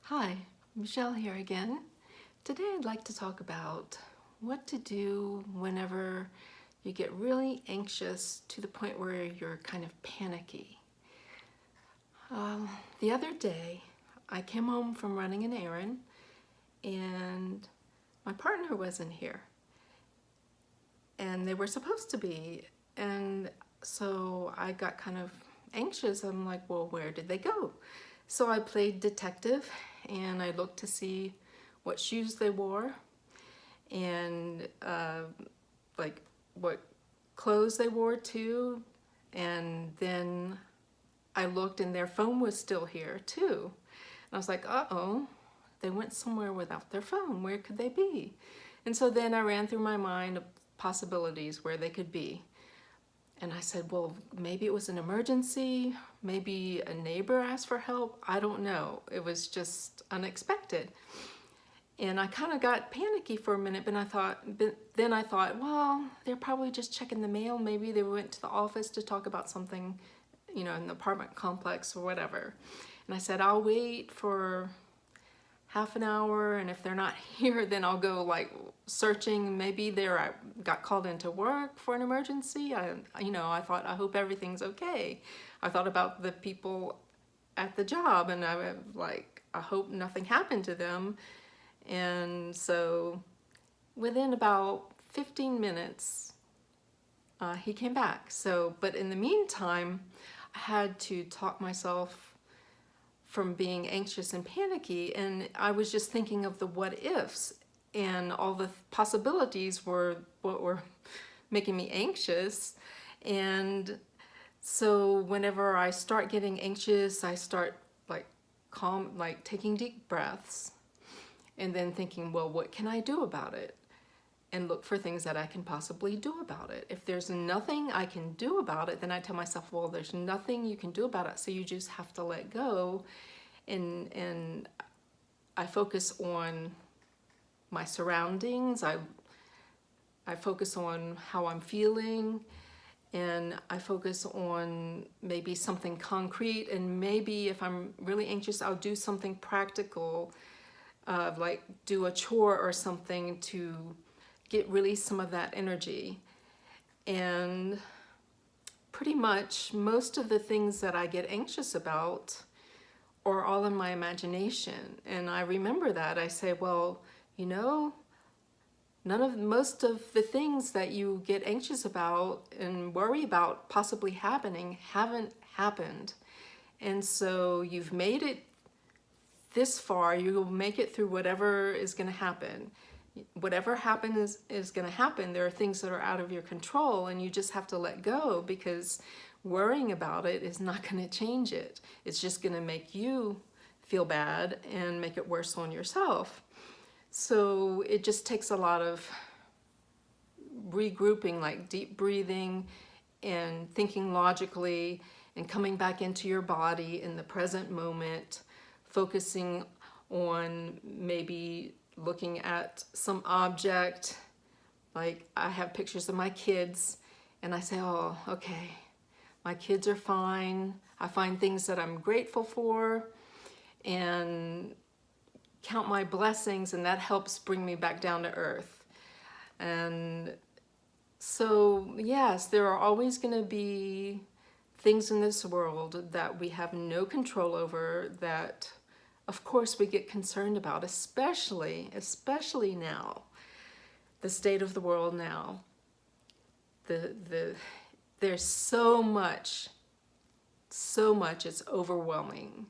Hi, Michelle here again. Today I'd like to talk about what to do whenever you get really anxious to the point where you're kind of panicky. The other day I came home from running an errand and my partner wasn't here and they were supposed to be, and so I got kind of anxious. I'm like, well, where did they go? So I played detective and I looked to see what shoes they wore and like what clothes they wore too. And then I looked and their phone was still here too. And I was like, uh-oh, they went somewhere without their phone. Where could they be? And so then I ran through my mind possibilities where they could be. And I said, well, maybe it was an emergency, maybe a neighbor asked for help. I don't know. It was just unexpected. And I kind of got panicky for a minute, but then I thought, well, they're probably just checking the mail. Maybe they went to the office to talk about something, in the apartment complex or whatever. And I said, I'll wait for half an hour, and if they're not here, then I'll go like searching. Maybe I got called into work for an emergency. I thought, I hope everything's okay. I thought about the people at the job, and I was like, I hope nothing happened to them. And so within about 15 minutes, he came back. But in the meantime, I had to talk myself from being anxious and panicky, and I was just thinking of the what ifs, and all the possibilities were what were making me anxious. And so whenever I start getting anxious, I start like taking deep breaths and then thinking, well, what can I do about it? And look for things that I can possibly do about it. If there's nothing I can do about it, then I tell myself, well, there's nothing you can do about it, so you just have to let go. And I focus on my surroundings. I focus on how I'm feeling, and I focus on maybe something concrete. And maybe if I'm really anxious, I'll do something practical, like do a chore or something to release some of that energy. And pretty much most of the things that I get anxious about are all in my imagination. And I remember that. I say, well, most of the things that you get anxious about and worry about possibly happening haven't happened. And so you've made it this far, you'll make it through whatever is going to happen. Whatever happens is going to happen. There are things that are out of your control, and you just have to let go, because worrying about it is not going to change it. It's just going to make you feel bad and make it worse on yourself. So it just takes a lot of regrouping, like deep breathing and thinking logically and coming back into your body in the present moment, focusing on maybe looking at some object. Like I have pictures of my kids, and I say, oh, okay, my kids are fine. I find things that I'm grateful for and count my blessings, and that helps bring me back down to earth. And so, yes, there are always going to be things in this world that we have no control over, that of course we get concerned about, especially now, the state of the world now. There's so much, it's overwhelming.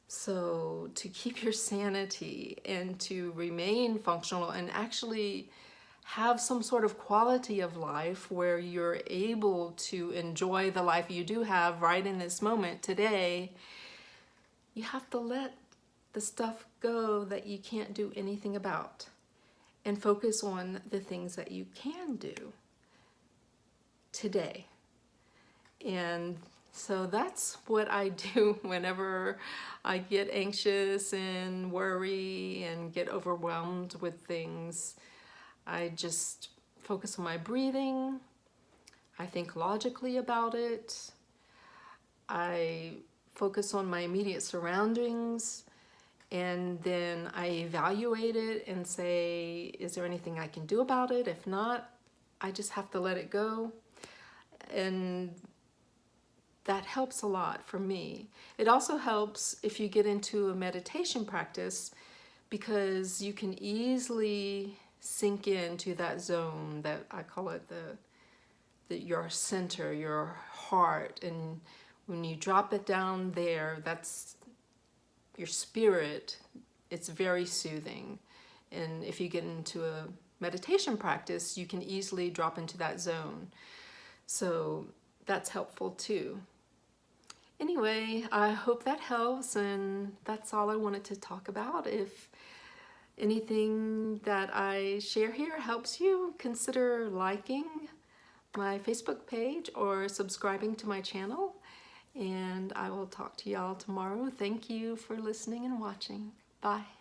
So to keep your sanity and to remain functional and actually have some sort of quality of life where you're able to enjoy the life you do have right in this moment today, you have to let the stuff go that you can't do anything about and focus on the things that you can do today. And so that's what I do whenever I get anxious and worry and get overwhelmed with things. I just focus on my breathing. I think logically about it. I focus on my immediate surroundings and then I evaluate it and say, is there anything I can do about it? If not, I just have to let it go. And that helps a lot for me. It also helps if you get into a meditation practice, because you can easily sink into that zone, that I call it your center, your heart. And when you drop it down there, that's your spirit. It's very soothing. And if you get into a meditation practice, you can easily drop into that zone. So that's helpful too. Anyway, I hope that helps, and that's all I wanted to talk about. If anything that I share here helps you, consider liking my Facebook page or subscribing to my channel, and I will talk to y'all tomorrow. Thank you for listening and watching. Bye.